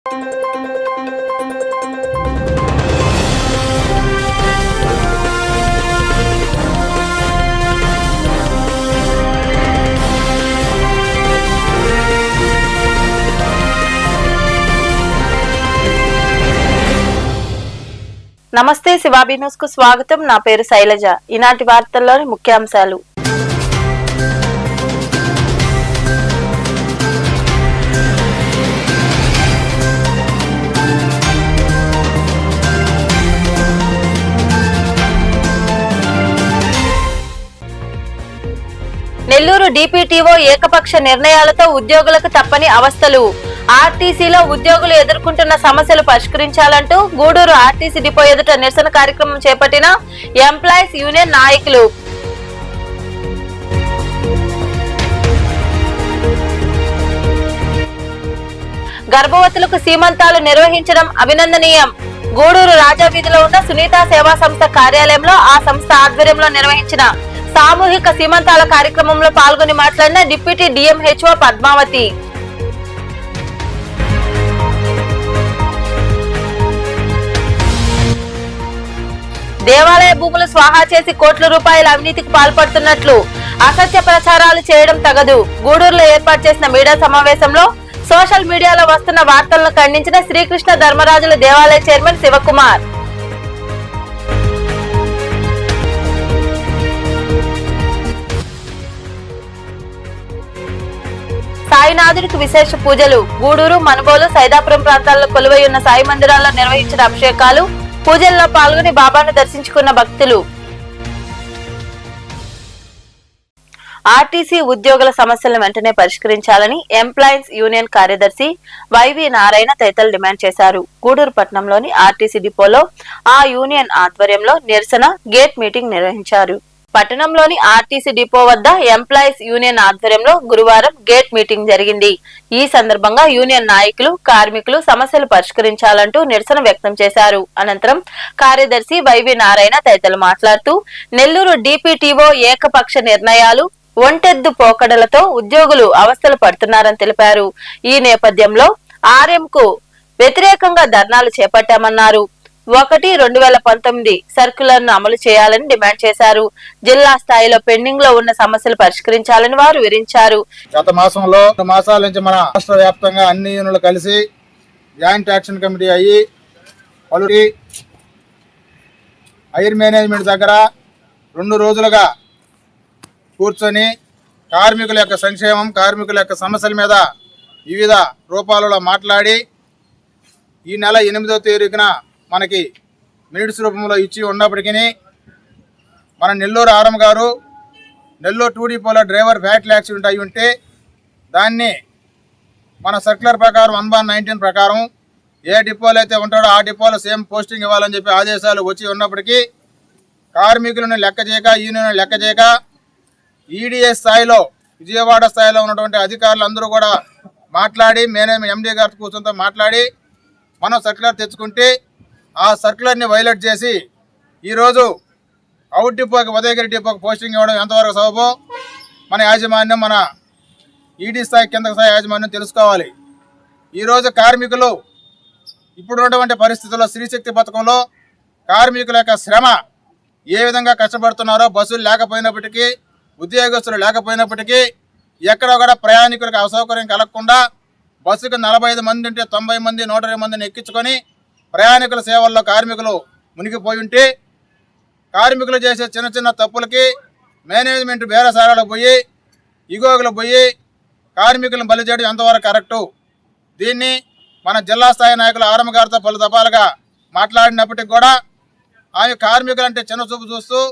నమస్తే, శివాబీ న్యూస్ కు స్వాగతం. నా పేరు శైలజ. ఈనాటి వార్తల్లోని ముఖ్యాంశాలు. నెల్లూరు డిపిటిఓ ఏకపక్ష నిర్ణయాలతో ఉద్యోగులకు తప్పని అవస్థలు. ఆర్టీసీలో ఉద్యోగులు ఎదుర్కొంటున్న సమస్యలు పరిష్కరించాలంటూ గూడూరు ఆర్టీసీ డిపో ఎదుట నిరసన కార్యక్రమం చేపట్టిన ఎంప్లాయీస్ యూనియన్ నాయకులు. గర్భవతులకు సీమంతాలు నిర్వహించడం అభినందనీయం. గూడూరు రాజావీధిలో ఉన్న సునీత సేవా సంస్థ కార్యాలయంలో ఆ సంస్థ ఆధ్వర్యంలో నిర్వహించిన సామూహిక సీమంతాల కార్యక్రమంలో పాల్గొని మాట్లాడిన డిప్యూటీ డిఎంహెచ్ఓ పద్మావతి. దేవాలయ భూములు స్వాహా చేసి కోట్ల రూపాయల అవినీతికి పాల్పడుతున్నట్లు అసత్య ప్రచారాలు చేయడం తగదు. గూడూరులో ఏర్పాటు చేసిన మీడియా సమావేశంలో సోషల్ మీడియాలో వస్తున్న వార్తలను ఖండించిన శ్రీకృష్ణ ధర్మరాజుల దేవాలయ చైర్మన్ శివకుమార్. సాయినాథుడికి విశేష పూజలు. గూడూరు, మనుబోలు, సైదాపురం ప్రాంతాల్లో కొలువై ఉన్న సాయి మందిరాల్లో నిర్వహించిన అభిషేకాలు, పూజల్లో పాల్గొని బాబాను దర్శించుకున్న భక్తులు. ఆర్టీసీ ఉద్యోగుల సమస్యలను వెంటనే పరిష్కరించాలని ఎంప్లాయీస్ యూనియన్ కార్యదర్శి వైవి నారాయణ తదితరులు డిమాండ్ చేశారు. గూడూరు పట్టణంలోని ఆర్టీసీ డిపోలో ఆ యూనియన్ ఆధ్వర్యంలో నిరసన గేట్ మీటింగ్ నిర్వహించారు. పట్టణంలోని ఆర్టీసీ డిపో వద్ద ఎంప్లాయీస్ యూనియన్ ఆధ్వర్యంలో గురువారం గేట్ మీటింగ్ జరిగింది. ఈ సందర్భంగా యూనియన్ నాయకులు, కార్మికులు సమస్యలు పరిష్కరించాలంటూ నిరసన వ్యక్తం చేశారు. అనంతరం కార్యదర్శి వైవి నారాయణ తదితరులు మాట్లాడుతూ నెల్లూరు డిపిటిఓ ఏకపక్ష నిర్ణయాలు, ఒంటెద్దు పోకడలతో ఉద్యోగులు అవస్థలు పడుతున్నారని తెలిపారు. ఈ నేపథ్యంలో ఆర్ఎంకు వ్యతిరేకంగా ధర్నాలు చేపట్టామన్నారు. 1/2019 సర్క్యులర్ ను అమలు చేయాలని డిమాండ్ చేశారు. జిల్లా స్థాయిలో పెండింగ్ లో ఉన్న సమస్యలు పరిష్కరించాలని వారు వివరించారు. గత మాసంలో 2 మాసాల నుంచి మన రాష్ట్ర వ్యాప్తంగా అన్ని యూనియన్లు కలిసి జాయింట్ యాక్షన్ కమిటీ అయ్యి పలువురి హైర్ మేనేజ్మెంట్ దగ్గర 2 రోజులుగా కూర్చొని కార్మికుల యొక్క సంక్షేమం, కార్మికుల యొక్క సమస్యల మీద వివిధ రూపాలలో మాట్లాడి ఈ నెల 8వ తేదీన మనకి మినిట్స్ రూపంలో ఇచ్చి ఉన్నప్పటికీ మన నెల్లూరు ఆర్ఎం గారు నెల్లూరు 2 డిపోలో డ్రైవర్ ఫ్యాక్టరీ యాక్సిడెంట్ అయి ఉంటే దాన్ని మన సర్క్యులర్ ప్రకారం 1/19 ప్రకారం ఏ డిపోలో అయితే ఉంటాడో ఆ డిపోలో సేమ్ పోస్టింగ్ ఇవ్వాలని చెప్పి ఆదేశాలు వచ్చి ఉన్నప్పటికీ కార్మికులను లెక్క చేయక, యూనియన్ లెక్క చేయక ఈడీఎస్ స్థాయిలో, విజయవాడ స్థాయిలో ఉన్నటువంటి అధికారులు అందరూ కూడా మాట్లాడి ఎండీ గారితో కూర్చొని మాట్లాడి మనం సర్క్యులర్ తెచ్చుకుంటే ఆ సర్క్యులర్ని వైలేట్ చేసి ఈరోజు అవుట్ డిపోకి, ఉదయగిరి డిపోకి పోస్టింగ్ ఇవ్వడం ఎంతవరకు సబబో మన యాజమాన్యం, మన ఈడీ స్థాయి కింద స్థాయి యాజమాన్యం తెలుసుకోవాలి. ఈరోజు కార్మికులు ఇప్పుడున్నటువంటి పరిస్థితుల్లో స్త్రీశక్తి పథకంలో కార్మికుల యొక్క శ్రమ ఏ విధంగా కష్టపడుతున్నారో, బస్సులు లేకపోయినప్పటికీ, ఉద్యోగస్తులు లేకపోయినప్పటికీ ఎక్కడ కూడా ప్రయాణికులకు అసౌకర్యం కలగకుండా బస్సుకు 45 మంది ఉంటే 90 మంది, 120 మందిని ఎక్కించుకొని ప్రయాణికుల సేవల్లో కార్మికులు మునిగిపోయి ఉంటే కార్మికులు చేసే చిన్న చిన్న తప్పులకి మేనేజ్మెంట్ బేరసారాలకు పోయి, ఇగోగులు పోయి కార్మికులను బలి చేయడం ఎంతవరకు కరెక్టు? దీన్ని మన జిల్లా స్థాయి నాయకులు ఆర్ఎం గారితో పలు దఫాలుగా మాట్లాడినప్పటికీ కూడా ఆమె కార్మికులంటే చిన్న చూపు చూస్తూ,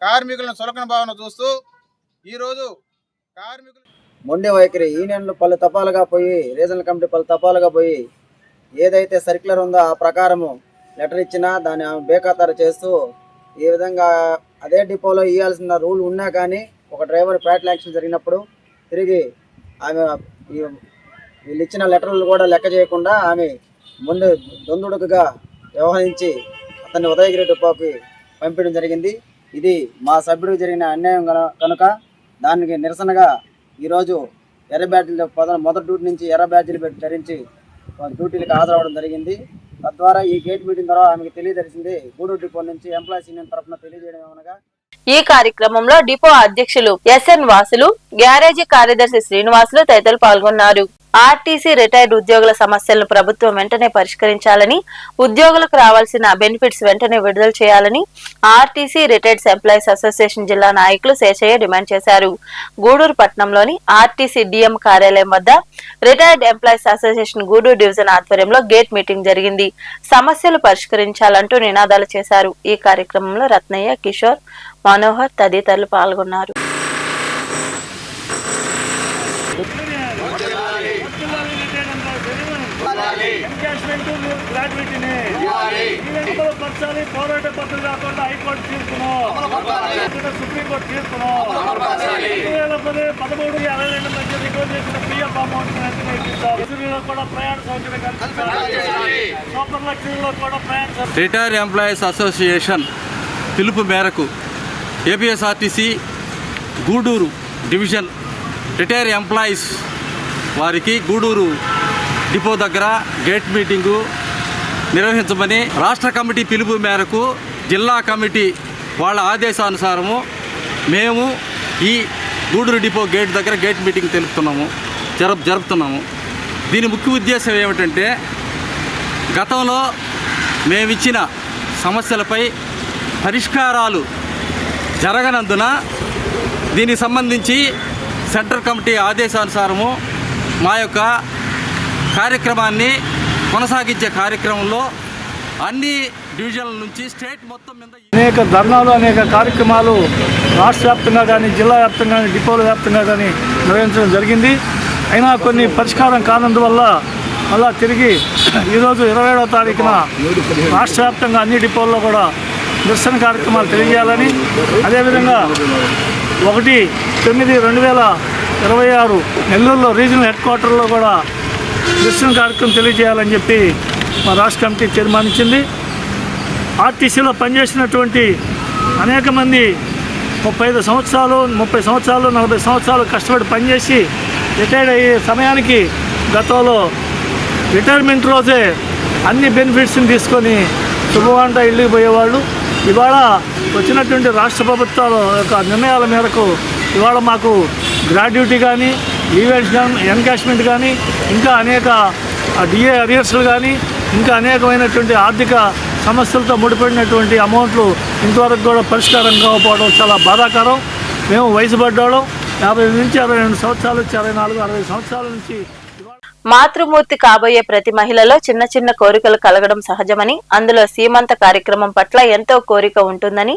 కార్మికులను చులకన భావన చూస్తూ ఈరోజు కార్మికులు మొండి వైఖరి, యూనియన్లు పలు తపాలుగా పోయి, రీజనల్ కమిటీ పలు తపాలుగా పోయి ఏదైతే సర్క్యులర్ ఉందో ఆ ప్రకారము లెటర్ ఇచ్చినా దాన్ని ఆమె బేఖాతరు చేస్తూ ఈ విధంగా అదే డిపోలో ఇవ్వాల్సిన రూల్ ఉన్నా కానీ ఒక డ్రైవర్ ఫ్యాక్టరీ యాక్సిడెంట్ జరిగినప్పుడు తిరిగి ఆమె వీళ్ళు ఇచ్చిన లెటర్లు కూడా లెక్క చేయకుండా ఆమె ముందు దొందుడుకుగా వ్యవహరించి అతన్ని ఉదయగిరి డిపోకి పంపించడం జరిగింది. ఇది మా సభ్యుడికి జరిగిన అన్యాయం కనుక దానికి నిరసనగా ఈరోజు ఎర్ర బ్యాడ్జీలు మొదటి డ్యూటీ నుంచి ఎర్ర బ్యాడ్జీలు ధరించి డ్యూటీలకు హాజరవడం జరిగింది. తద్వారా ఈ గేట్ మీటింగ్ ద్వారా ఆమెకు తెలియజేసింది గూడూరు డిపో నుంచి ఎంప్లాయీస్ యూనియన్ తరఫున తెలియజేయడం ఏమనగా, ఈ కార్యక్రమంలో డిపో అధ్యక్షులు ఎస్ఎన్ వాసులు, గ్యారేజీ కార్యదర్శి శ్రీనివాసులు తదితరులు పాల్గొన్నారు. ఆర్టీసీ రిటైర్డ్ ఉద్యోగుల సమస్యలను ప్రభుత్వం వెంటనే పరిష్కరించాలని, ఉద్యోగులకు రావాల్సిన బెనిఫిట్స్ వెంటనే విడుదల చేయాలని ఆర్టీసీ రిటైర్డ్ ఎంప్లాయీస్ అసోసియేషన్ జిల్లా నాయకులు శేషయ్య డిమాండ్ చేశారు. గూడూరు పట్టణంలోని ఆర్టీసీ డిఎం కార్యాలయం వద్ద retired employees association Gudur division ఆధ్వర్యంలో గేట్ మీటింగ్ జరిగింది. సమస్యలు పరిష్కరించాలంటూ నినాదాలు చేశారు. ఈ కార్యక్రమంలో రత్నయ్య, కిషోర్, మనోహర్ తదితరులు పాల్గొన్నారు. పోరాట పద్ధతి కాకుండా హైకోర్టు తీర్పును, సుప్రీంకోర్టు తీర్పును, 2013-22 మధ్య రికార్డు చేసిన పిఎఫ్ అమౌంట్ కూడా ప్రయాణ సౌకర్యం కల్పించాలి. సూపర్ లగ్జరీలో కూడా ప్రయాణ. రిటైర్ ఎంప్లాయీస్ అసోసియేషన్ పిలుపు మేరకు APSRTC Gudur division retire employees వారికి గూడూరు డిపో దగ్గర గేట్ మీటింగు నిర్వహించమని రాష్ట్ర కమిటీ పిలుపు మేరకు జిల్లా కమిటీ వాళ్ళ ఆదేశానుసారము మేము ఈ గూడూరు డిపో గేట్ దగ్గర గేట్ మీటింగ్ జరుపుతున్నాము. దీని ముఖ్య ఉద్దేశం ఏమిటంటే, గతంలో మేమిచ్చిన సమస్యలపై పరిష్కారాలు జరగనందున దీనికి సంబంధించి సెంట్రల్ కమిటీ ఆదేశానుసారము మా యొక్క కార్యక్రమాన్ని కొనసాగించే కార్యక్రమంలో అన్ని డివిజన్ల నుంచి స్టేట్ మొత్తం మీద అనేక ధర్నాలు, అనేక కార్యక్రమాలు రాష్ట్ర వ్యాప్తంగా కానీ, జిల్లా వ్యాప్తంగా కానీ, డిపోల వ్యాప్తంగా కానీ నిర్వహించడం జరిగింది. అయినా కొన్ని పరిష్కారం కానందువల్ల మళ్ళా తిరిగి ఈరోజు 27వ తారీఖున రాష్ట్ర వ్యాప్తంగా అన్ని డిపోల్లో కూడా నిరసన కార్యక్రమాలు తెలియజేయాలని, అదేవిధంగా 1/9/2026 నెల్లూరులో రీజనల్ హెడ్ క్వార్టర్లో కూడా నిరసన కార్యక్రమం తెలియజేయాలని చెప్పి మా రాష్ట్ర కమిటీ తీర్మానించింది. ఆర్టీసీలో పనిచేసినటువంటి అనేక మంది 35 సంవత్సరాలు, 30 సంవత్సరాలు, 40 సంవత్సరాలు కష్టపడి పనిచేసి రిటైర్డ్ అయ్యే సమయానికి గతంలో రిటైర్మెంట్ రోజే అన్ని బెనిఫిట్స్ని తీసుకొని శుభవాంట ఇళ్ళకి పోయేవాళ్ళు. ఇవాళ వచ్చినటువంటి రాష్ట్ర ప్రభుత్వాల యొక్క నిర్ణయాల మేరకు ఇవాళ మాకు గ్రాడ్యుటీ కానీ, లీవ్ ఎన్కాష్మెంట్ కానీ, ఇంకా అనేక డిఏ అరియర్స్లు కానీ, ఇంకా అనేకమైనటువంటి ఆర్థిక సమస్యలతో ముడిపడినటువంటి అమౌంట్లు ఇంతవరకు కూడా పరిష్కారం కాకపోవడం చాలా బాధాకరం. మేము వయసు పడ్డాం, 50 నుంచి 62 సంవత్సరాలు నుంచి 64, 60 సంవత్సరాల నుంచి. మాతృమూర్తి కాబోయే ప్రతి మహిళలో చిన్న చిన్న కోరికలు కలగడం సహజమని, అందులో సీమంత కార్యక్రమం పట్ల ఎంతో కోరిక ఉంటుందని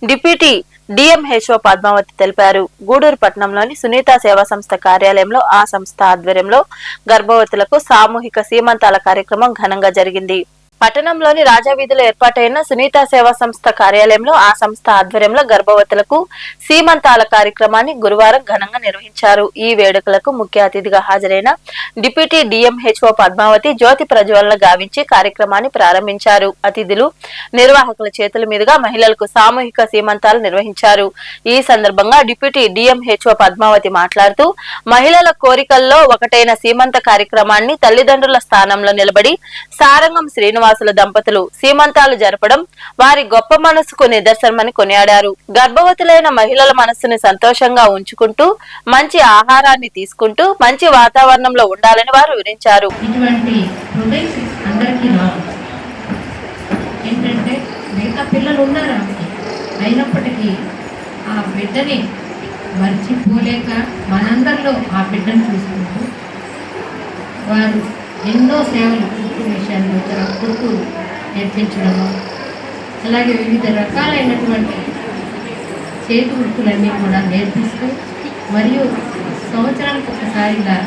డిప్యూటీ డిఎంహెచ్ఓ పద్మావతి తెలిపారు. గూడూరు పట్టణంలోని సునీత సేవా సంస్థ కార్యాలయంలో ఆ సంస్థ ఆధ్వర్యంలో గర్భవతులకు సామూహిక సీమంతాల కార్యక్రమం ఘనంగా జరిగింది. పట్టణంలోని రాజావీధిలో ఏర్పాటైన సునీత సేవా సంస్థ కార్యాలయంలో ఆ సంస్థ ఆధ్వర్యంలో గర్భవతులకు సీమంతాల కార్యక్రమాన్ని గురువారం ఘనంగా నిర్వహించారు. ఈ వేడుకలకు ముఖ్య అతిథిగా హాజరైన డిప్యూటీ డిఎంహెచ్ఓ పద్మావతి జ్యోతి ప్రజ్వలన గావించి కార్యక్రమాన్ని ప్రారంభించారు. అతిథులు, నిర్వాహకుల చేతుల మీదుగా మహిళలకు సామూహిక సీమంతాలు నిర్వహించారు. ఈ సందర్భంగా డిప్యూటీ డిఎంహెచ్ఓ పద్మావతి మాట్లాడుతూ, మహిళల కోరికల్లో ఒకటైన సీమంత కార్యక్రమాన్ని తల్లిదండ్రుల స్థానంలో నిలబడి సారంగం శ్రీనివాసుల దంపతులు సీమంతాలు జరపడం వారి గొప్ప మనసుకు నిదర్శనమని కొనియాడారు. గర్భవతులైన మహిళల మనస్సుని సంతోషంగా ఉంచుకుంటూ మంచి ఆహారాన్ని తీసుకుంటూ మంచి వాతావరణంలో ఉండాలని వారు వివరించారు. ఇటువంటి అందరికీ రాదు. ఏంటంటే మిగతా పిల్లలు ఉన్నారు, అయినప్పటికీ ఆ బిడ్డని మర్చిపోలేక మనందరిలో ఆ బిడ్డను చూసుకుంటూ వారు ఎన్నో సేవలు విషయాల్లో కొడుకు నేర్పించడము, అలాగే వివిధ రకాలైనటువంటి చేతి వృత్తులన్నీ కూడా నేర్పిస్తూ, మరియు సంవత్సరానికి ఒకసారిగా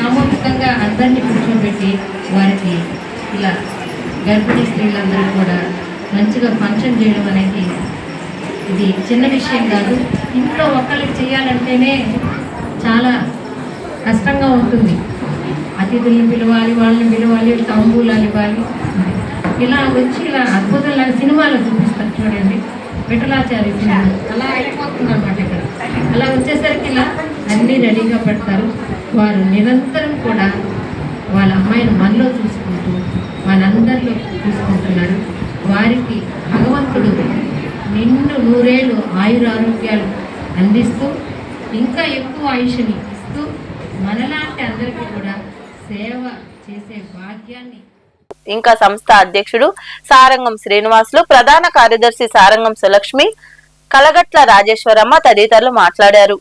సామూహికంగా అందరినీ కూర్చోబెట్టి వారికి ఇలా గర్భిణీ స్త్రీలందరూ కూడా మంచిగా ఫంక్షన్ చేయడం అనేది ఇది చిన్న విషయం కాదు. ఇంట్లో ఒక్కరికి చేయాలంటేనే చాలా కష్టంగా ఉంటుంది. అతిథుల్ని పిలవాలి, వాళ్ళని పిలవాలి, తాంబూలాలు ఇవ్వాలి. ఇలా వచ్చి ఇలా అద్భుతంలాగా సినిమాలో చూపిస్తారు చూడండి, విఠలాచార్య సినిమా అలా అయిపోతుంది అన్నమాట. ఇక్కడ అలా వచ్చేసరికి ఇలా అన్నీ రెడీగా పెడతారు. వారు నిరంతరం కూడా వాళ్ళ అమ్మాయిని మనలో చూసుకుంటూ మనందరిలో చూసుకుంటున్నారు. వారికి భగవంతుడు నిండు నూరేళ్ళు ఆయురారోగ్యాలు అందిస్తూ ఇంకా ఎక్కువ ఆయుష్ని ఇస్తూ మనలాంటి అందరికీ కూడా సేవ చేసే భాగ్యాన్ని. ఇంకా సంస్థ అధ్యక్షుడు సారంగం శ్రీనివాసులు, ప్రధాన కార్యదర్శి సారంగం సులక్ష్మి, కలగట్ల రాజేశ్వరమ్మ తదితరులు మాట్లాడారు.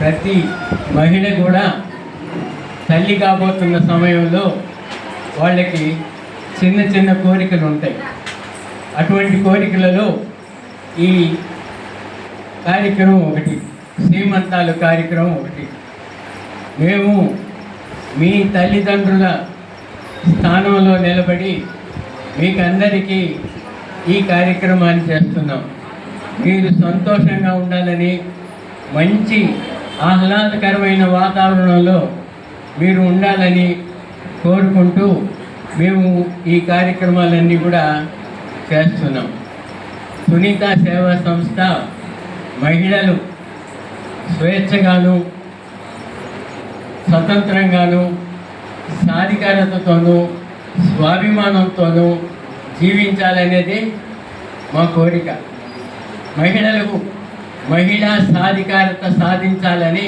ప్రతి మహిళ కూడా తల్లి కాబోతున్న సమయంలో వాళ్ళకి చిన్న చిన్న కోరికలు ఉంటాయి. అటువంటి కోరికలలో ఈ కార్యక్రమం ఒకటి, శ్రీమంతాలు కార్యక్రమం ఒకటి. మేము మీ తల్లిదండ్రుల స్థానంలో నిలబడి మీకందరికీ ఈ కార్యక్రమాన్ని చేస్తున్నాం. మీరు సంతోషంగా ఉండాలని, మంచి ఆహ్లాదకరమైన వాతావరణంలో మీరు ఉండాలని కోరుకుంటూ మేము ఈ కార్యక్రమాలన్నీ కూడా చేస్తున్నాం. సునీత సేవా సంస్థ మహిళలు స్వేచ్ఛగాను, స్వతంత్రంగాను, సాధికారతతోనూ, స్వాభిమానంతోనూ జీవించాలనేది మా కోరిక. మహిళలకు మహిళా సాధికారత సాధించాలని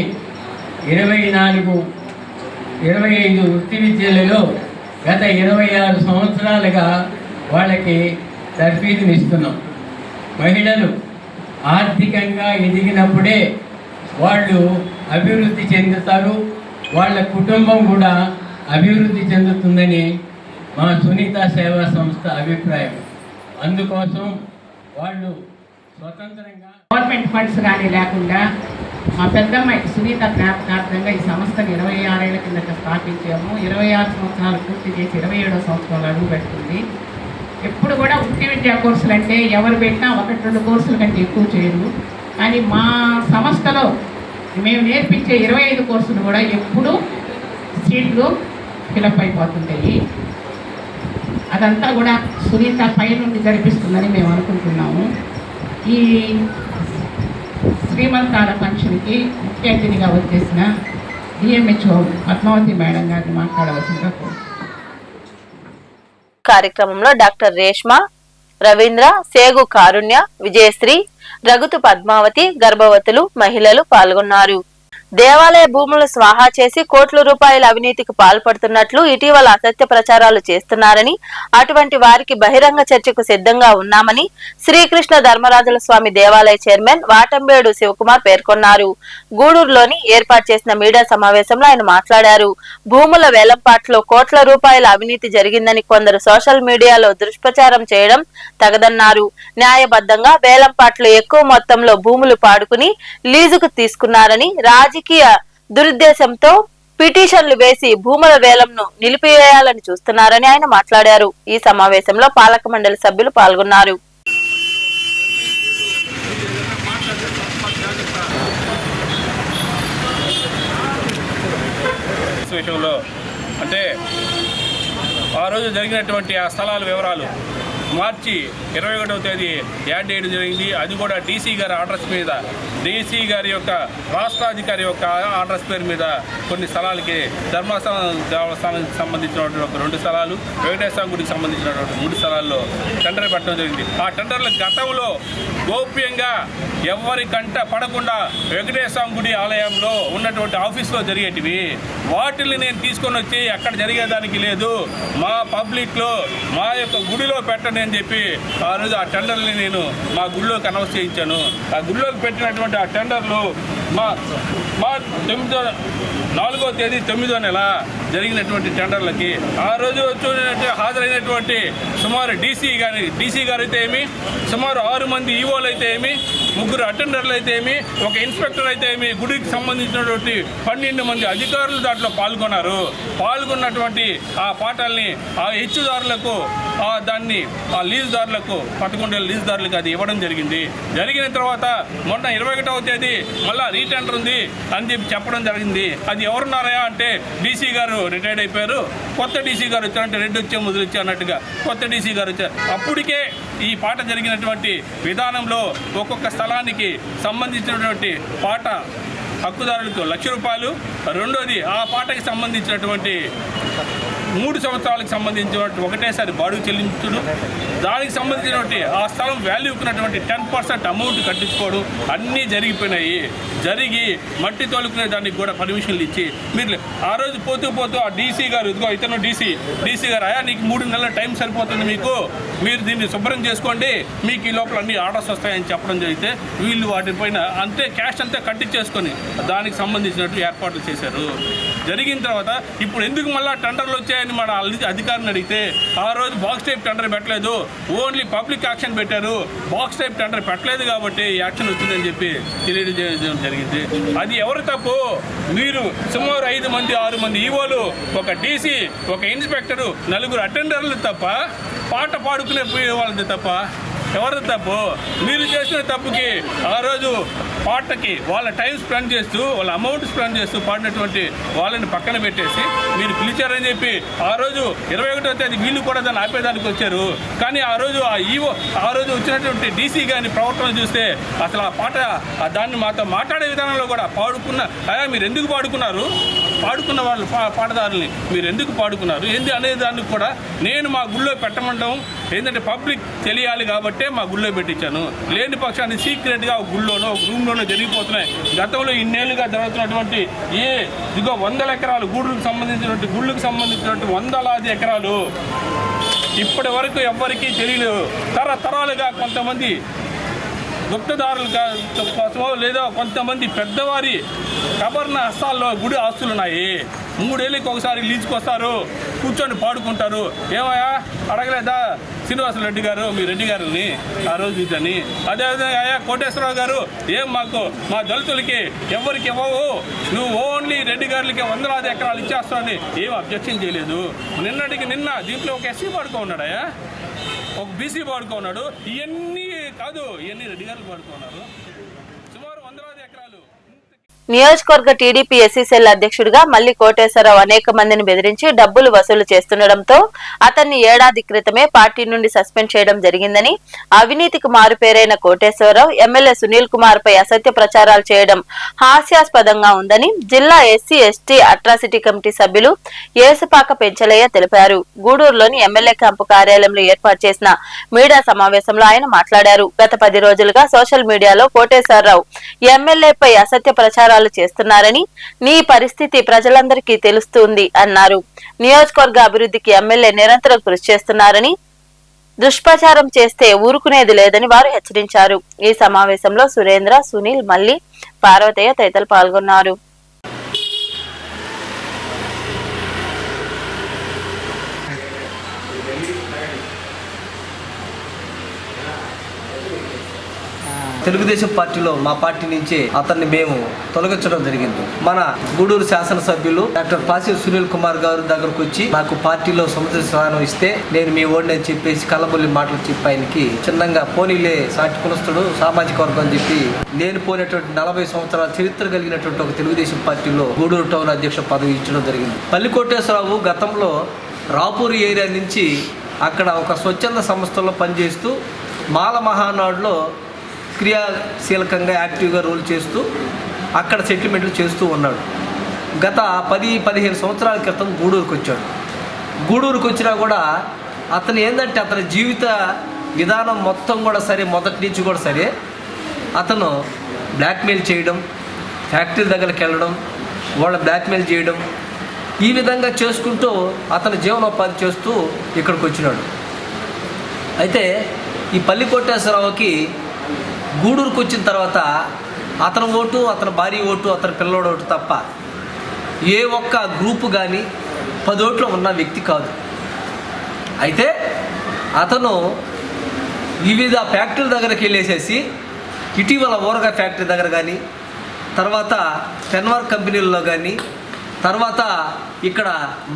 25 వృత్తి విద్యలలో గత 26 సంవత్సరాలుగా వాళ్ళకి తర్ఫీదునిస్తున్నాం. మహిళలు ఆర్థికంగా ఎదిగినప్పుడే వాళ్ళు అభివృద్ధి చెందుతారు, వాళ్ళ కుటుంబం కూడా అభివృద్ధి చెందుతుందని మా సునీత సేవా సంస్థ అభిప్రాయం. అందుకోసం వాళ్ళు స్వతంత్రంగా గవర్నమెంట్ ఫండ్స్ కానీ లేకుండా మా పెద్దమ్మాయి సునీత జ్ఞాపకార్థంగా ఈ సంస్థను 26 ఏళ్ల కిందట స్థాపించాము. 26 సంవత్సరాలు పూర్తి చేసి 27వ సంవత్సరంలో అడుగు పెడుతుంది. ఎప్పుడు కూడా వృత్తి విద్యా కోర్సులు అంటే ఎవరు పెట్టినా 1-2 కోర్సుల కంటే ఎక్కువ చేయరు. కానీ మా సంస్థలో మేము నేర్పించే 25 కోర్సులు కూడా ఎప్పుడూ సీట్లు ఫిలప్ అయిపోతుంటాయి. అదంతా కూడా సునీత పై నుండి జరిపిస్తుందని మేము అనుకుంటున్నాము. ఈ శ్రీమంతాల ఫంక్షన్కి ముఖ్య అతిథిగా వచ్చేసిన డిఎంహెచ్ఓ పద్మావతి మేడం గారిని మాట్లాడవలసిందిగా కార్యక్రమంలో డాక్టర్ రేష్మ, రవీంద్ర, సేగు కారుణ్య, విజయశ్రీ, రఘుతు పద్మావతి, గర్భవతులు, మహిళలు పాల్గొన్నారు. దేవాలయ భూములు స్వాహా చేసి కోట్ల రూపాయల అవినీతికి పాల్పడుతున్నట్లు ఇటీవల అసత్య ప్రచారాలు చేస్తున్నారని, అటువంటి వారికి బహిరంగ చర్చకు సిద్ధంగా ఉన్నామని శ్రీకృష్ణ ధర్మరాజుల స్వామి దేవాలయ చైర్మన్ వాటంబేడు శివకుమార్ పేర్కొన్నారు. గూడూరులోని ఏర్పాటు చేసిన మీడియా సమావేశంలో ఆయన మాట్లాడారు. భూముల వేలంపాట్లో కోట్ల రూపాయల అవినీతి జరిగిందని కొందరు సోషల్ మీడియాలో దుష్ప్రచారం చేయడం తగదన్నారు. న్యాయబద్ధంగా వేలంపాట్లో ఎక్కువ మొత్తంలో భూములు పాడుకుని లీజుకు తీసుకున్నారని, రాజకీయ దురుద్దేశంతో పిటిషన్లు వేసి భూముల వేలంను నిలిపివేయాలని చూస్తున్నారని ఆయన మాట్లాడారు. ఈ సమావేశంలో పాలక మండలి సభ్యులు పాల్గొన్నారు. విషయంలో అంటే ఆ రోజు జరిగినటువంటి ఆ స్థలాల వివరాలు మార్చి 21వ తేదీ యాడ్ చేయడం జరిగింది. అది కూడా డీసీ గారి అడ్రస్ మీద, డీసీ గారి యొక్క రాష్ట్రాధికారి యొక్క అడ్రస్ పేరు మీద కొన్ని స్థలాలకి ధర్మస్థానం దేవస్థానానికి సంబంధించినటువంటి 2 స్థలాలు, వెంకటేశ్వర గుడికి సంబంధించినటువంటి 3 స్థలాల్లో టెండర్ పెట్టడం జరిగింది. ఆ టెండర్లు గతంలో గోప్యంగా ఎవరి కంట పడకుండా వెంకటేశ్వర గుడి ఆలయంలో ఉన్నటువంటి ఆఫీస్లో జరిగేటివి. వాటిని నేను తీసుకొని వచ్చి అక్కడ జరిగేదానికి లేదు, మా పబ్లిక్లో మా యొక్క గుడిలో పెట్టండి అని చెప్పి ఆ రోజు ఆ టెండర్ని నేను మా గుడిలోకి అనౌన్స్ చేయించాను. ఆ గుడిలోకి పెట్టినటువంటి ఆ టెండర్లు మా 4వ తేదీ 9వ నెల జరిగినటువంటి టెండర్లకి ఆ రోజు వచ్చి హాజరైనటువంటి సుమారు డీసీ గారు అయితే ఏమి, సుమారు 6 మంది ఈవోలు అయితే ఏమి, 3 అటెండర్లు అయితే ఏమి, ఒక ఇన్స్పెక్టర్ అయితే ఏమి, గుడికి సంబంధించినటువంటి 12 మంది అధికారులు దాంట్లో పాల్గొన్నారు. పాల్గొన్నటువంటి ఆ పాఠాలని ఆ హెచ్చుదారులకు దాన్ని ఆ లీజుదారులకు 11 లీజుదారులకు అది ఇవ్వడం జరిగిన తర్వాత మొన్న 21వ తేదీ మళ్ళీ రీటెండర్ ఉంది అని చెప్పడం జరిగింది. అది ఎవరున్నారా అంటే డీసీ గారు రిటైర్డ్ అయిపోయారు, కొత్త డీసీ గారు వచ్చారంటే రెడ్డి వచ్చే ముదిరిచ్చే అన్నట్టుగా కొత్త డీసీ గారు వచ్చారు. అప్పటికే ఈ పాట జరిగినటువంటి విధానంలో ఒక్కొక్క స్థలానికి సంబంధించినటువంటి పాట హక్కుదారులకు ₹1,00,000, రెండోది ఆ పాటకి సంబంధించినటువంటి 3 సంవత్సరాలకు సంబంధించినటువంటి ఒకటేసారి బాడుగు చెల్లించడం, దానికి సంబంధించినటువంటి ఆ స్థలం వాల్యూకున్నటువంటి 10% అమౌంట్ కట్టించుకోవడం అన్నీ జరిగి మట్టి తోలుకునే దానికి కూడా పర్మిషన్లు ఇచ్చి మీరు ఆ రోజు పోతూ ఆ డీసీ గారు ఇదిగో ఇతను డీసీ గారు అయ్యా నీకు 3 నెలల టైం సరిపోతుంది, మీరు దీన్ని శుభ్రం చేసుకోండి, మీకు ఈ లోపల అన్ని ఆర్డర్స్ వస్తాయని చెప్పడం జరిగితే వీళ్ళు వాటిపైన అంతే క్యాష్ అంతా కట్టించేసుకొని దానికి సంబంధించినట్టు ఏర్పాట్లు చేశారు. జరిగిన తర్వాత ఇప్పుడు ఎందుకు మళ్ళీ టెండర్లు వచ్చాయని మన అధికారిని అడిగితే ఆ రోజు బాక్స్ టైప్ టెండర్ పెట్టలేదు, ఓన్లీ పబ్లిక్ యాక్షన్ పెట్టారు, బాక్స్ టైప్ టెండర్ పెట్టలేదు కాబట్టి యాక్షన్ వచ్చిందని చెప్పి తెలియజేయడం జరిగింది. అది ఎవరు తప్పు? మీరు సుమారు 5 మంది 6 మంది ఈవోలు, ఒక డీసీ, ఒక ఇన్స్పెక్టరు, 4 అటెండర్లు తప్ప పాట పాడుకునే వాళ్ళది తప్ప ఎవరిది తప్పు? మీరు చేసిన తప్పుకి ఆ రోజు పాటకి వాళ్ళ టైం స్పెండ్ చేస్తూ వాళ్ళ అమౌంట్ స్పెండ్ చేస్తూ పాడినటువంటి వాళ్ళని పక్కన పెట్టేసి మీరు పిలిచారని చెప్పి ఆ రోజు 21వ తేదీ వీళ్ళు కూడా దాన్ని ఆపేదానికి వచ్చారు. కానీ ఆ రోజు ఆ రోజు వచ్చినటువంటి డీసీ గారి ప్రవర్తన చూస్తే అసలు ఆ పాట దాన్ని మాతో మాట్లాడే విధానంలో కూడా అయ్యా మీరు ఎందుకు పాడుకున్న వాళ్ళు పాటదారుల్ని మీరు ఎందుకు పాడుకున్నారు ఏంది అనే దానికి కూడా నేను మా గుళ్ళో పెట్టమంటాం ఏంటంటే పబ్లిక్ తెలియాలి కాబట్టే మా గుళ్ళో పెట్టించాను. లేని పక్షాన్ని సీక్రెట్గా ఒక గుళ్ళోనో ఒక రూమ్లోనో జరిగిపోతున్నాయి. గతంలో ఇన్నేళ్లుగా జరుగుతున్నటువంటి ఇదిగో 100 ఎకరాలు గుళ్ళకు సంబంధించినటువంటి 100 ఎకరాలు ఇప్పటి వరకు ఎవ్వరికీ తెలియలేదు. తరతరాలుగా కొంతమంది గుప్తదారులు కోసమో లేదా కొంతమంది పెద్దవారి కబర్న హస్తాల్లో గుడి ఆస్తులు ఉన్నాయి. 3 ఏళ్ళకి ఒకసారి లీజుకు వస్తారు, కూర్చొని పాడుకుంటారు. ఏమయ్యా అడగలేదా శ్రీనివాస రెడ్డి గారు మీ రెడ్డి గారిని ఆ రోజు ఇదని? అదేవిధంగా అయ్యా కోటేశ్వరరావు గారు మా దళితులకి ఎవరికి ఇవ్వవు, నువ్వు ఓన్లీ రెడ్డి గారికి 100 ఎకరాలు ఇచ్చేస్తావని ఏం అబ్జెక్షన్ చేయలేదు. నిన్న దీంట్లో ఒక ఎస్సీ పాడుకున్నాడయ్యా, ఒక బీసీ పాడుకున్నాడు. ఇవన్నీ కాదు, ఇవన్నీ రెడ్డి గారు పాడుకున్నారు. సుమారు 100 ఎకరాలు. నియోజకవర్గ టీడీపీ ఎస్సీ సెల్ అధ్యక్షుడిగా మల్లి కోటేశ్వరరావు అనేక మందిని బెదిరించి డబ్బులు వసూలు చేస్తుండటంతో అతన్ని ఏడాది క్రితమే పార్టీ నుండి సస్పెండ్ చేయడం జరిగిందని, అవినీతికి మారుపేరైన కోటేశ్వరరావు ఎమ్మెల్యే సునీల్ కుమార్ పై అసత్య ప్రచారాలు చేయడం హాస్యాస్పదంగా ఉందని జిల్లా ఎస్సీ ఎస్టీ అట్రాసిటీ కమిటీ సభ్యులు ఏసుపాక పెంచలయ్య తెలిపారు. గూడూరులోని ఎమ్మెల్యే క్యాంపు కార్యాలయంలో ఏర్పాటు చేసిన మీడియా సమావేశంలో ఆయన మాట్లాడారు. గత 10 రోజులుగా సోషల్ మీడియాలో కోటేశ్వరరావు ఎమ్మెల్యేపై అసత్య ప్రచారాలు చేస్తున్నారని, నీ పరిస్థితి ప్రజలందరికీ తెలుస్తుంది అన్నారు. నియోజకవర్గ అభివృద్ధికి ఎమ్మెల్యే నిరంతరం కృషి చేస్తున్నారని, దుష్ప్రచారం చేస్తే ఊరుకునేది లేదని వారు హెచ్చరించారు. ఈ సమావేశంలో సురేంద్ర, సునీల్, మల్లి, పార్వతయ్య తదితరులు పాల్గొన్నారు. తెలుగుదేశం పార్టీలో మా పార్టీ నుంచి అతన్ని మేము తొలగించడం జరిగింది. మన గూడూరు శాసనసభ్యులు డాక్టర్ పాసి సునీల్ కుమార్ గారు దగ్గరకు వచ్చి నాకు పార్టీలో సముద్ర స్థానం ఇస్తే నేను మీ ఓడిని అని చెప్పేసి కళ్ళబొల్లి మాటలు చెప్పి ఆయనకి చిన్నంగా పోనీలే సాటి కులస్తుడు సామాజిక వర్గం అని చెప్పి నేను పోయినటువంటి 40 సంవత్సరాల చరిత్ర కలిగినటువంటి ఒక తెలుగుదేశం పార్టీలో గూడూరు టౌన్ అధ్యక్ష పదవి ఇచ్చడం జరిగింది. మల్లి కోటేశ్వరరావు గతంలో రాపూర్ ఏరియా నుంచి అక్కడ ఒక స్వచ్ఛంద సంస్థలో పనిచేస్తూ మాల మహానాడులో క్రియాశీలకంగా యాక్టివ్గా రోల్ చేస్తూ అక్కడ సెటిల్మెంట్లు చేస్తూ ఉన్నాడు. గత 10-15 సంవత్సరాల క్రితం గూడూరుకు వచ్చాడు. గూడూరుకు వచ్చినా కూడా అతను ఏంటంటే అతని జీవిత విధానం మొత్తం కూడా సరే, మొదటి నుంచి కూడా సరే అతను బ్లాక్మెయిల్ చేయడం, ఫ్యాక్టరీ దగ్గరికి వెళ్ళడం, వాళ్ళ బ్లాక్మెయిల్ చేయడం, ఈ విధంగా చేసుకుంటూ అతను జీవనోపాధి చేస్తూ ఇక్కడికి వచ్చినాడు. అయితే ఈ పల్లి కోటేశ్వరరావుకి గూడూరుకు వచ్చిన తర్వాత అతని ఓటు, అతని భార్య ఓటు, అతని పిల్లోడు ఓటు తప్ప ఏ ఒక్క గ్రూపు కానీ 10 ఓట్లు ఉన్న వ్యక్తి కాదు. అయితే అతను వివిధ ఫ్యాక్టరీల దగ్గరికి వెళ్ళేసేసి ఇటీవల ఊరగా ఫ్యాక్టరీ దగ్గర కానీ, తర్వాత పెన్వార్ కంపెనీల్లో కానీ, తర్వాత ఇక్కడ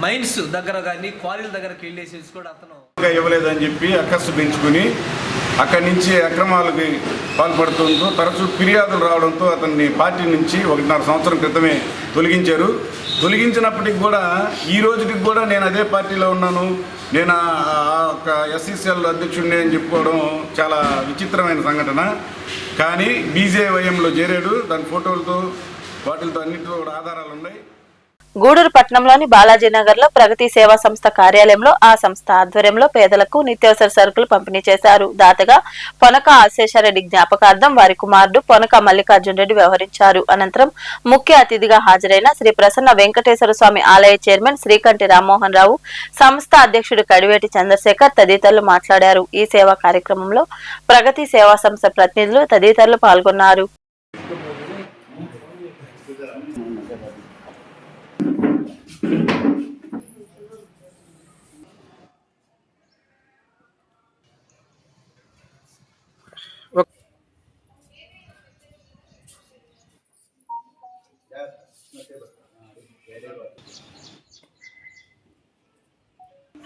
మైన్స్ దగ్గర కానీ క్వారీల దగ్గరకి వెళ్ళేసి కూడా అతను ఇవ్వలేదని చెప్పి అక్కస్సు పెంచుకుని అక్కడి నుంచి అక్రమాలకి పాల్పడుతుంటూ తరచూ ఫిర్యాదులు రావడంతో అతన్ని పార్టీ నుంచి 1.5 సంవత్సరం క్రితమే తొలగించారు. తొలగించినప్పటికి కూడా ఈ రోజుకి కూడా నేను అదే పార్టీలో ఉన్నాను, నేను ఒక ఎస్సీసీఎల్ అధ్యక్షుడిని అని చెప్పుకోవడం చాలా విచిత్రమైన సంఘటన. కానీ బీజేవైఎంలో చేరాడు, దాని ఫోటోలతో వాటితో అన్నింటిలో కూడా ఆధారాలు ఉన్నాయి. గూడూరు పట్టణంలోని బాలాజీనగర్ లో ప్రగతి సేవా సంస్థ కార్యాలయంలో ఆ సంస్థ ఆధ్వర్యంలో పేదలకు నిత్యావసర సరుకులు పంపిణీ చేశారు. దాతగా పొనక ఆశేషారెడ్డి జ్ఞాపకార్థం వారి కుమారుడు పొనక మల్లికార్జున రెడ్డి వ్యవహరించారు. అనంతరం ముఖ్య అతిథిగా హాజరైన శ్రీ ప్రసన్న వెంకటేశ్వర స్వామి ఆలయ చైర్మన్ శ్రీకంఠి రామ్మోహన్ రావు, సంస్థ అధ్యక్షుడు కడివేటి చంద్రశేఖర్ తదితరులు మాట్లాడారు. ఈ సేవా కార్యక్రమంలో ప్రగతి సేవా సంస్థ ప్రతినిధులు తదితరులు పాల్గొన్నారు.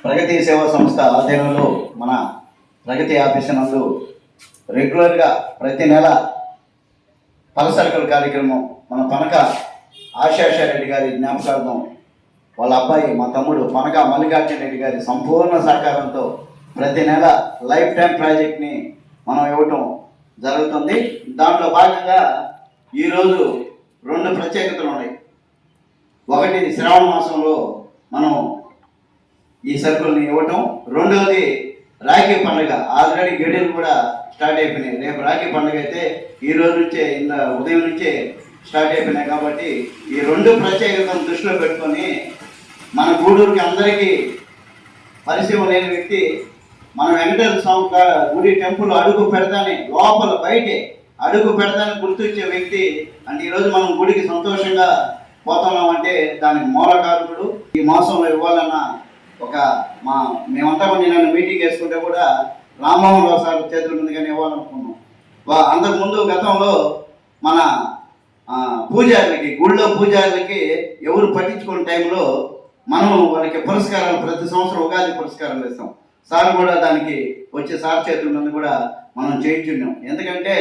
ప్రగతి సేవా సంస్థ ఆధ్వర్యంలో మన ప్రగతి ఆఫీసు నందు రెగ్యులర్గా ప్రతి నెల పలసరకల కార్యక్రమం మన పనక ఆశేషారెడ్డి గారి జ్ఞాపకార్థం వాళ్ళ అబ్బాయి మా తమ్ముడు పనక మల్లికార్జున రెడ్డి గారి సంపూర్ణ సహకారంతో ప్రతి నెల లైఫ్ టైం ప్రాజెక్ట్ని మనం ఇవ్వటం జరుగుతుంది. దాంట్లో భాగంగా ఈరోజు 2 ప్రత్యేకతలు ఉన్నాయి. ఒకటి శ్రావణ మాసంలో మనం ఈ సరుకుల్ని ఇవ్వటం, రెండవది రాఖీ పండుగ. ఆల్రెడీ గేడెలు కూడా స్టార్ట్ అయిపోయినాయి. రేపు రాఖీ పండుగ అయితే ఈ రోజు నుంచే ఉదయం నుంచే స్టార్ట్ అయిపోయినాయి. కాబట్టి ఈ 2 ప్రత్యేకతను దృష్టిలో పెట్టుకొని మన గూడూరుకి అందరికీ పరిచయం లేని వ్యక్తి మన వెంకటేశ్వర స్వామి గుడి టెంపుల్ అడుగు పెడతానే లోపల బయటే అడుగు పెడతానే గుర్తొచ్చే వ్యక్తి. అంటే ఈరోజు మనం గుడికి సంతోషంగా పోతున్నామంటే దానికి మూలకారకుడు. ఈ మాసంలో ఇవ్వాలన్న ఒక మేమంతా నిన్న మీటింగ్ వేసుకుంటే కూడా రామ్మోహన్ రావు సార్ చేతుల మీదుగానే ఇవ్వాలనుకున్నాం. అంతకుముందు గతంలో మన పూజారులకి గుళ్ళో పూజారులకి ఎవరు పట్టించుకునే టైంలో మనం వాళ్ళకి పురస్కారాలు ప్రతి సంవత్సరం ఉగాది పురస్కారాలు ఇస్తాం. సార్ కూడా దానికి వచ్చే సార్ చేతుల మీద కూడా మనం చేయించున్నాం. ఎందుకంటే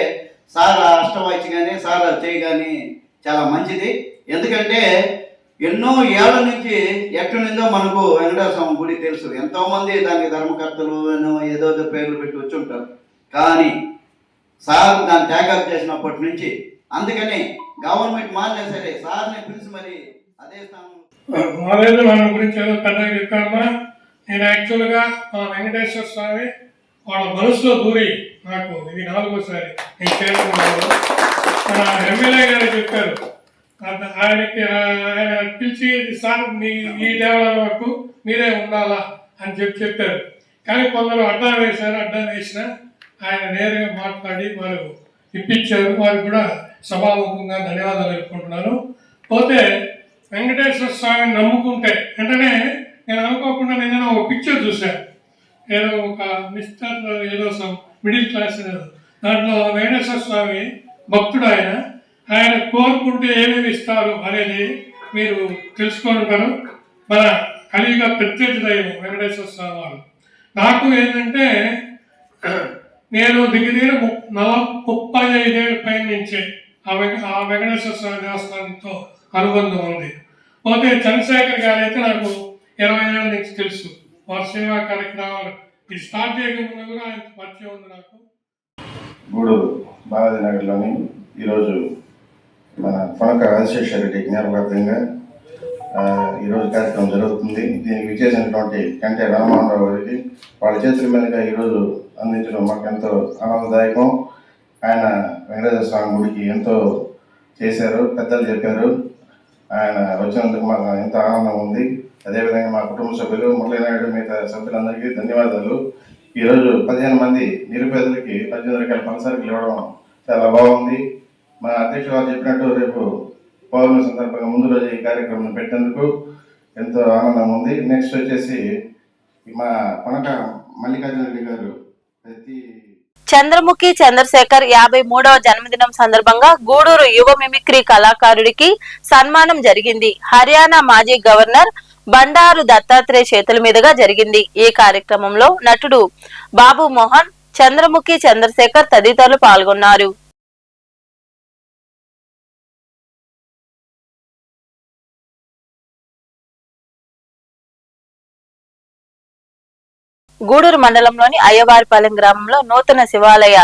సార్ అష్టవాయిచి కానీ సార్ చేయి కానీ చాలా మంచిది. ఎందుకంటే ఎన్నో ఏళ్ల నుంచి ఎక్కడుందో మనకు వెంకటేశ్వర స్వామి గుడి తెలుసు. ఎంతోమంది దానికి ధర్మకర్తలు ఏదో పేర్లు పెట్టి వచ్చి ఉంటారు. కానీ సార్ దాన్ని ట్యాకప్ చేసినప్పటి నుంచి అందుకని గవర్నమెంట్ మారినా సరే సార్ని పిలిచి మరి అదే స్థానం మన గురించి ఏదో పెద్దగా చెప్పామా. నేను యాక్చువల్గా మా వెంకటేశ్వర స్వామి వాళ్ళ మనసులో దూరి నాకు ఇది 4వసారి నేను చేరుకున్నాను. మన ఎమ్మెల్యే గారు చెప్పారు, ఆయన పిలిచి సార్ ఈ దేవాలయం వరకు మీరే ఉండాలా అని చెప్పారు. కానీ కొందరు అడ్డా వేసినా ఆయన నేరుగా మాట్లాడి వారు ఇప్పించారు. వారికి కూడా సభాముఖంగా ధన్యవాదాలు చెప్పుకుంటున్నాను. పోతే వెంకటేశ్వర స్వామిని నమ్ముకుంటే వెంటనే నేను అనుకోకుండా నిన్న ఒక పిక్చర్ చూశాను. ఏదో ఒక మిస్టర్ ఏదో మిడిల్ క్లాస్ దాంట్లో వెంకటేశ్వర స్వామి భక్తుడు ఆయన కోరుకుంటే ఏమేమి ఇస్తారు అనేది మీరు తెలుసుకుంటారు. మన కలియుగ ప్రత్యేక దైవం వెంకటేశ్వర స్వామి వారు. నాకు ఏంటంటే నేను దగ్గర 35 ఏళ్ళ పైన నుంచే ఆ వెంకటేశ్వర స్వామి దేవస్థానంతో అనుబంధం ఉంది. పోతే చంద్రశేఖర్ గారు అయితే నాకు 20 ఏళ్ళ నుంచి తెలుసు. వారి సేవా కార్యక్రమాలు ఇది స్టార్ట్ చేయకుండా కూడా ఆయన పరిచయం ఉంది నాకు. గూడూరు బాలాజీనగర్లోని ఈరోజు మన పొనక ఆశేషారెడ్డి జ్ఞాపకార్థంగా ఈరోజు కార్యక్రమం జరుగుతుంది. దీనికి విచ్చేసినటువంటి కంటే రామ్మోహన్ రావు గారికి వాళ్ళ చేతుల మీదుగా ఈరోజు అందించడం మాకు ఎంతో ఆనందదాయకం. ఆయన వెంకటేశ్వర స్వామి గుడికి ఎంతో చేశారు, పెద్దలు చెప్పారు. ఆయన వచ్చినందుకు మాకు ఎంతో ఆనందం ఉంది. అదేవిధంగా మా కుటుంబ సభ్యులు మురళీనాయుడు మిగతా సభ్యులందరికీ ధన్యవాదాలు. ఈరోజు 15 మంది నిరుపేదలకి 18 రకాల పలసరుకులు ఇవ్వడం చాలా బాగుంది. మా అధ్యక్షుడు గారు చెప్పినట్టు రేపు పౌర్ణమి సందర్భంగా ముందు రోజు ఈ కార్యక్రమం పెట్టేందుకు ఎంతో ఆనందం ఉంది. నెక్స్ట్ వచ్చేసి మా పొనక మల్లికార్జున రెడ్డి గారు చంద్రముఖి చంద్రశేఖర్ 53వ జన్మదినం సందర్భంగా గూడూరు యువ మిమిక్రీ కళాకారుడికి సన్మానం జరిగింది. హర్యానా మాజీ గవర్నర్ బండారు దత్తాత్రేయ చేతుల మీదుగా జరిగింది. ఈ కార్యక్రమంలో నటుడు బాబు మోహన్, చంద్రముఖి చంద్రశేఖర్ తదితరులు పాల్గొన్నారు. గూడూరు మండలంలోని అయ్యవారిపాలెం గ్రామంలో నూతన శివాలయ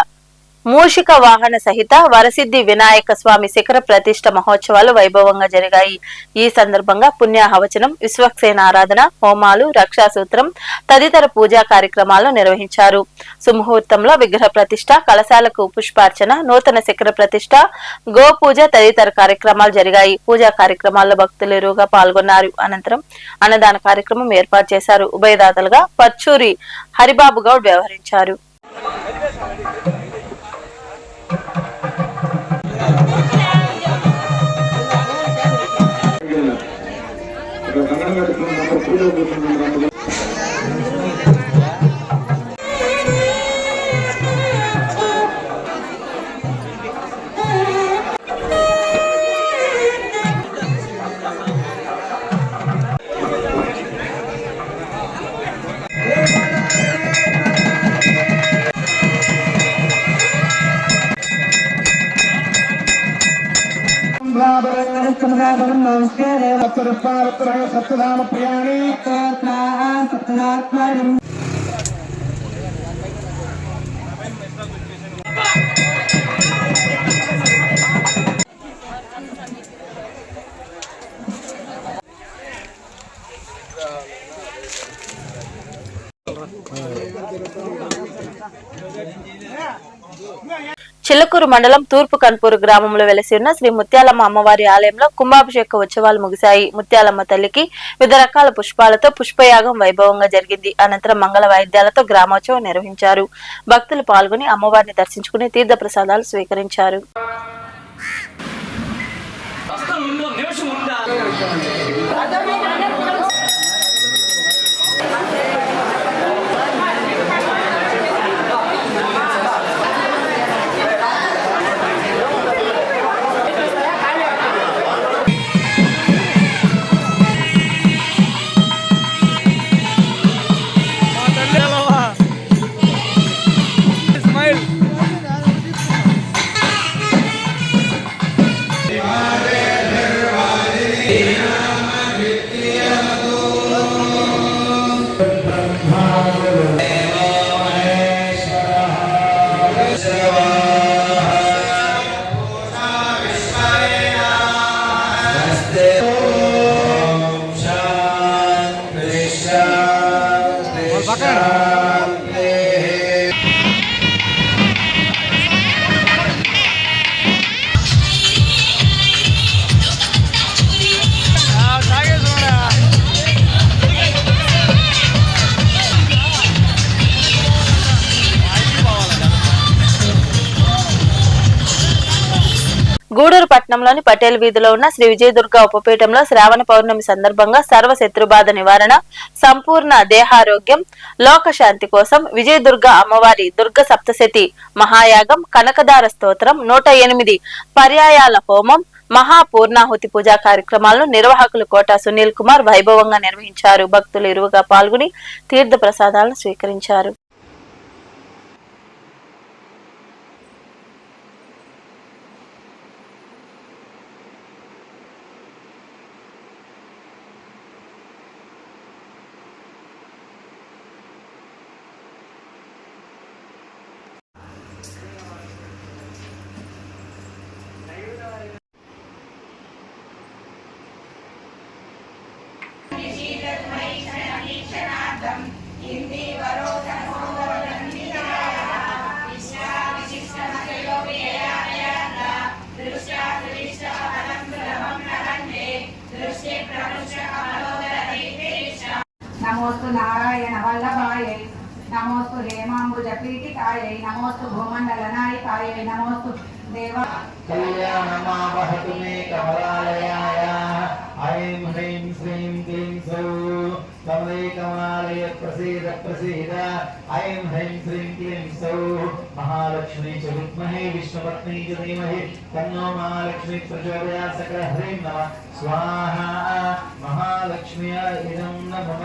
మూషిక వాహన సహిత వరసిద్ధి వినాయక స్వామి శిఖర ప్రతిష్ఠ మహోత్సవాలు వైభవంగా జరిగాయి. ఈ సందర్భంగా పుణ్యాహవచనం, విశ్వక్సేన ఆరాధన, హోమాలు, రక్షాసూత్రం తదితర పూజా కార్యక్రమాలను నిర్వహించారు. సుముహూర్తంలో విగ్రహ ప్రతిష్ఠ, కలశాలకు పుష్పార్చన, నూతన శిఖర ప్రతిష్ఠ, గోపూజ తదితర కార్యక్రమాలు జరిగాయి. పూజా కార్యక్రమాల్లో భక్తులు ఎరువుగా పాల్గొన్నారు. అనంతరం అన్నదాన కార్యక్రమం ఏర్పాటు చేశారు. ఉభయదాతలుగా పచ్చూరి హరిబాబు గౌడ్ వ్యవహరించారు. చిల్లకూరు మండలం తూర్పు కన్పూరు గ్రామంలో వెలసి ఉన్న శ్రీ ముత్యాలమ్మ అమ్మవారి ఆలయంలో కుంభాభిషేక ఉత్సవాలు ముగిశాయి. ముత్యాలమ్మ తల్లికి వివిధ రకాల పుష్పాలతో పుష్పయాగం వైభవంగా జరిగింది. అనంతరం మంగళ వాయిద్యాలతో గ్రామోత్సవం నిర్వహించారు. భక్తులు పాల్గొని అమ్మవారిని దర్శించుకుని తీర్థ ప్రసాదాలు స్వీకరించారు. గూడూరు పట్టణంలోని పటేల్ వీధిలో ఉన్న శ్రీ విజయదుర్గ ఉపపీఠంలో శ్రావణ పౌర్ణమి సందర్భంగా సర్వ శత్రుబాధ నివారణ, సంపూర్ణ దేహారోగ్యం, లోకశాంతి కోసం విజయదుర్గ అమ్మవారి దుర్గ సప్తశతి మహాయాగం, కనకదార స్తోత్రం, 108 పర్యాయాల హోమం, మహాపూర్ణాహుతి పూజా కార్యక్రమాలను నిర్వాహకులు కోట సునీల్ కుమార్ వైభవంగా నిర్వహించారు. భక్తులు ఇరువుగా పాల్గొని తీర్థ ప్రసాదాలను స్వీకరించారు. नमोस्तु नारायण वल्लभायै, नमोस्तु हेमांबुज पीठिकायै, नमोस्तु भूमंडल नायिकायै, नमोस्तु देवा कल्याणमावहतु मे कमलालयाय ऐं ह्रीं श्रीं क्लीं सौः कमले कमलालय प्रसीद प्रसीद ऐं ह्रीं श्रीं क्लीं सौः महालक्ष्मी च विद्महे विष्णुपत्नी च धीमहि तन्नो महालक्ष्मी प्रचोदयात् सकल ह्रीं नमः स्वाहा महालक्ष्म्यै इदं नमः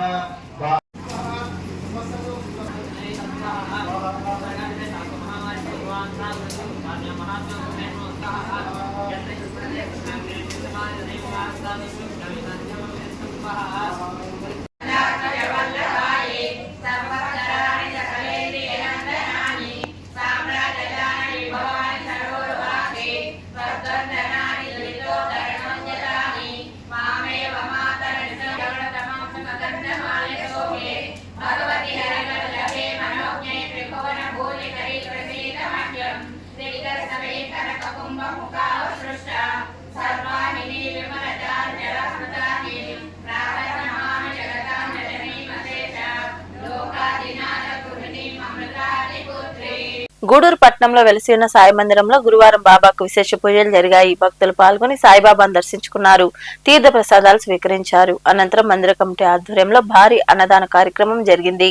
గూడూరు పట్టణంలో వెలిసి ఉన్న సాయి మందిరంలో గురువారం బాబాకు విశేష పూజలు జరిగాయి. భక్తులు పాల్గొని సాయిబాబాను దర్శించుకున్నారు, తీర్థ ప్రసాదాలు స్వీకరించారు. అనంతరం మందిర కమిటీ ఆధ్వర్యంలో భారీ అన్నదాన కార్యక్రమం జరిగింది.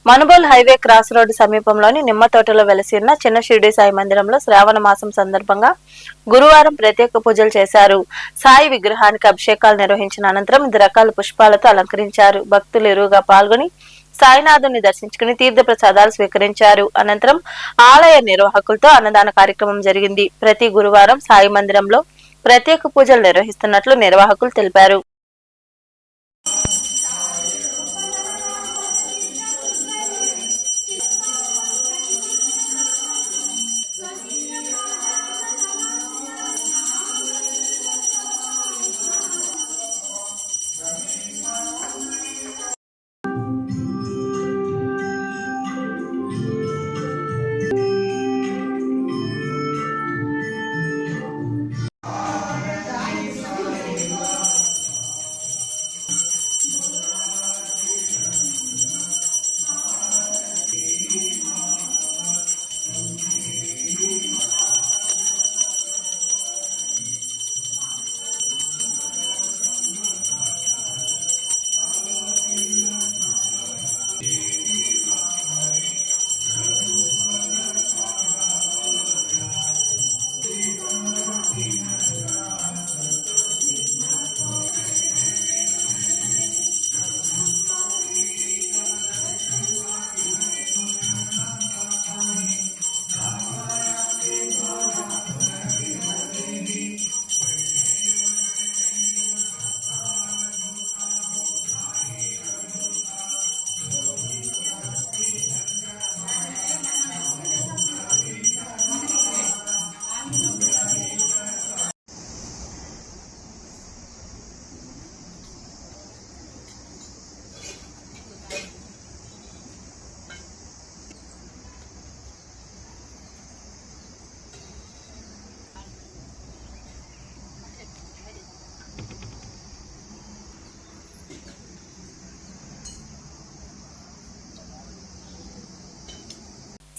మనుబోల్ హైవే క్రాస్ రోడ్డు సమీపంలోని నిమ్మ తోటలో వెలిసి ఉన్న చిన్న షిరిడి సాయి మందిరంలో శ్రావణ మాసం సందర్భంగా గురువారం ప్రత్యేక పూజలు చేశారు. సాయి విగ్రహానికి అభిషేకాలు నిర్వహించిన అనంతరం 5 రకాల పుష్పాలతో అలంకరించారు. భక్తులు ఎరువుగా పాల్గొని సాయినాథుని దర్శించుకుని తీర్థ ప్రసాదాలు స్వీకరించారు. అనంతరం ఆలయ నిర్వాహకులతో అన్నదాన కార్యక్రమం జరిగింది. ప్రతి గురువారం సాయి మందిరంలో ప్రత్యేక పూజలు నిర్వహిస్తున్నట్లు నిర్వాహకులు తెలిపారు.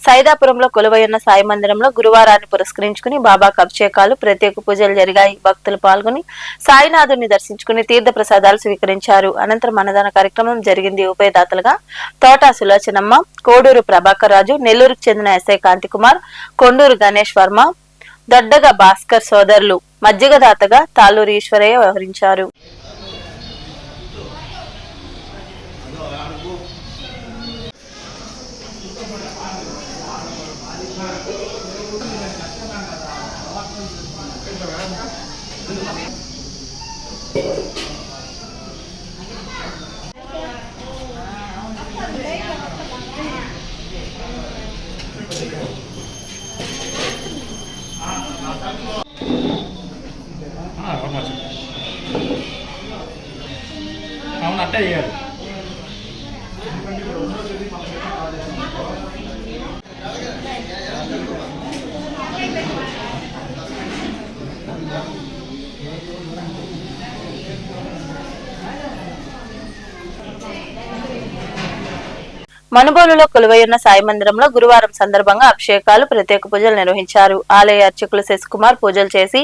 సైదాపురంలో కొలువైన సాయి మందిరంలో గురువారాన్ని పురస్కరించుకుని బాబాకు అభిషేకాలు, ప్రత్యేక పూజలు జరిగాయి. భక్తులు పాల్గొని సాయినాథుని దర్శించుకుని తీర్థ ప్రసాదాలు స్వీకరించారు. అనంతరం అన్నదాన కార్యక్రమం జరిగింది. ఉభయదాతలుగా తోటా సులోచనమ్మ, కోడూరు ప్రభాకర్ రాజు, నెల్లూరుకు చెందిన ఎస్ఐ కాంతికుమార్, కొండూరు గణేష్ వర్మ, దొడ్డగ భాస్కర్ సోదరులు మజ్జిగదాతగా తాళ్ళూరు ఈశ్వరయ్య వ్యవహరించారు. అవును అట్టే చేయాలి. మనుబోలులో కొలువైన సాయి మందిరంలో గురువారం సందర్భంగా అభిషేకాలు, ప్రత్యేక పూజలు నిర్వహించారు. ఆలయ అర్చకులు శశికుమార్ పూజలు చేసి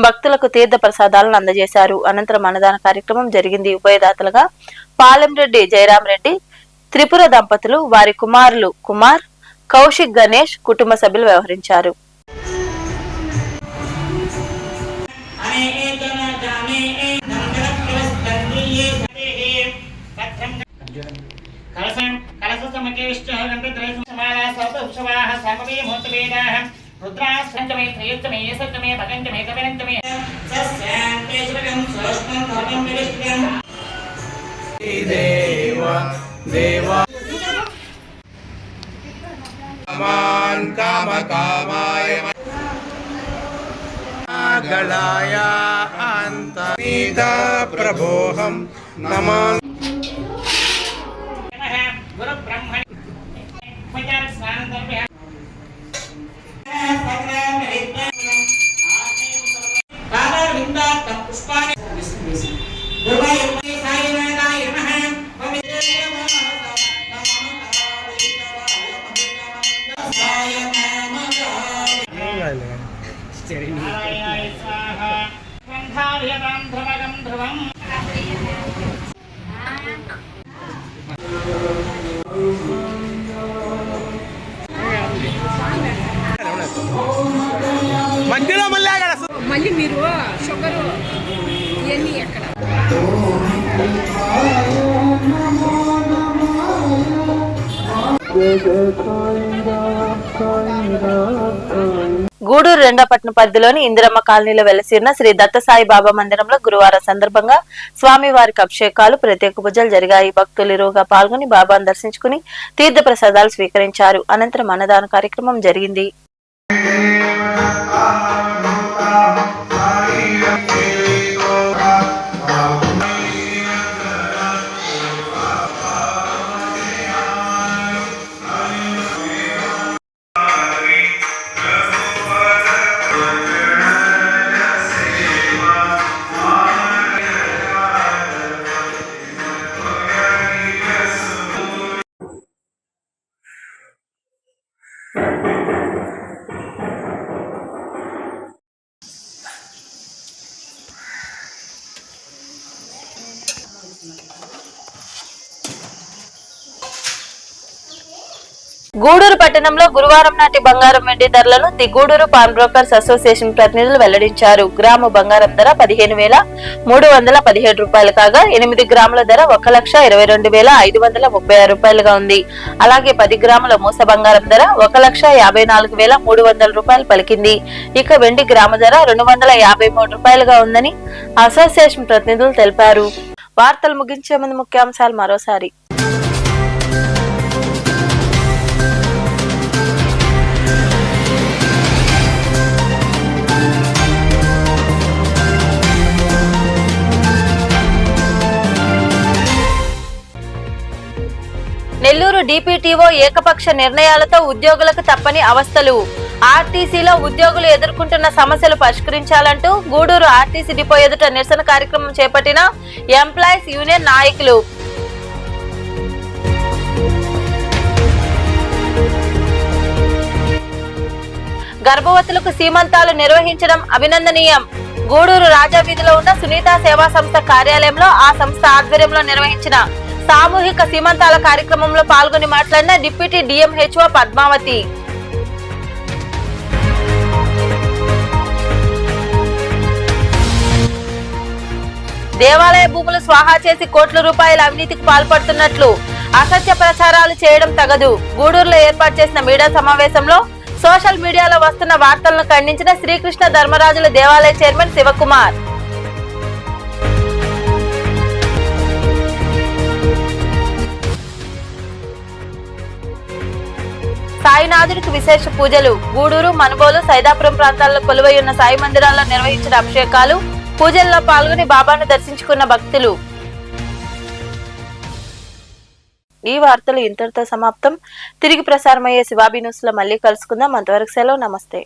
భక్తులకు తీర్థ ప్రసాదాలను అందజేశారు. అనంతరం అన్నదాన కార్యక్రమం జరిగింది. ఉభయదాతలుగా పాలెంరెడ్డి జయరామరెడ్డి, త్రిపుర దంపతులు, వారి కుమారులు కుమార్, కౌశిక్, గణేష్ కుటుంబ సభ్యులు వ్యవహరించారు. ప్రభోహం నమా మళ్ళీ మీరు షుగరు ఇవన్నీ ఎక్కడ గూడూరు రెండపట్నం పరిధిలోని ఇందిరమ్మ కాలనీలో వెలసిన్న శ్రీ దత్త సాయిబాబా మందిరంలో గురువారం సందర్భంగా స్వామివారికి అభిషేకాలు, ప్రత్యేక పూజలు జరిగాయి. భక్తులు ఇరువుగా పాల్గొని బాబాను దర్శించుకుని తీర్థ ప్రసాదాలు స్వీకరించారు. అనంతరం అన్నదాన కార్యక్రమం జరిగింది. గూడూరు పట్టణంలో గురువారం నాటి బంగారం వెండి ధరలను the Gudur pawn brokers association ప్రతినిధులు వెల్లడించారు. గ్రాము బంగారం ధర 15,317 రూపాయలు కాగా 8 గ్రాముల ధర 1,22,536 రూపాయలుగా ఉంది. అలాగే 10 గ్రాముల మూస బంగారం ధర 1,54,300 రూపాయలు పలికింది. ఇక వెండి గ్రాము ధర 253 రూపాయలుగా ఉందని అసోసియేషన్ ప్రతినిధులు తెలిపారు. వార్తలు ముగించే ముందు ముఖ్యాంశాలు మరోసారి. నెల్లూరు డిపిటిఓ ఏకపక్ష నిర్ణయాలతో ఉద్యోగులకు తప్పని అవస్థలు. ఆర్టీసీలో ఉద్యోగులు ఎదుర్కొంటున్న సమస్యలు పరిష్కరించాలంటూ గూడూరు ఆర్టీసీ డిపో ఎదుట నిరసన కార్యక్రమం చేపట్టిన ఎంప్లాయీస్ యూనియన్ నాయకులు. గర్భవతులకు సీమంతాలు నిర్వహించడం అభినందనీయం. గూడూరు రాజా వీధిలో ఉన్న సునీత సేవా సంస్థ కార్యాలయంలో ఆ సంస్థ ఆధ్వర్యంలో నిర్వహించిన సామూహిక సీమంతాల కార్యక్రమంలో పాల్గొని మాట్లాడిన డిప్యూటీ డిఎంహెచ్ఓ పద్మావతి. దేవాలయ భూములు స్వాహా చేసి కోట్ల రూపాయల అవినీతికి పాల్పడుతున్నట్లు అసత్య ప్రచారాలు చేయడం తగదు. గూడూరులో ఏర్పాటు చేసిన మీడియా సమావేశంలో సోషల్ మీడియాలో వస్తున్న వార్తలను ఖండించిన శ్రీకృష్ణ ధర్మరాజుల దేవాలయ చైర్మన్ శివకుమార్. సాయినాథుడికి విశేష పూజలు. గూడూరు, మనుబోలు, సైదాపురం ప్రాంతాల్లో కొలువై ఉన్న సాయి మందిరాల్లో నిర్వహించిన అభిషేకాలు, పూజల్లో పాల్గొని బాబాను దర్శించుకున్న భక్తులు. ఈ వార్తలు ఇంతటితో సమాప్తం. తిరిగి ప్రసారమయ్యే శివాబి న్యూస్ లో మళ్ళీ కలుసుకుందాం. అంతవరకు సెలవు. నమస్తే.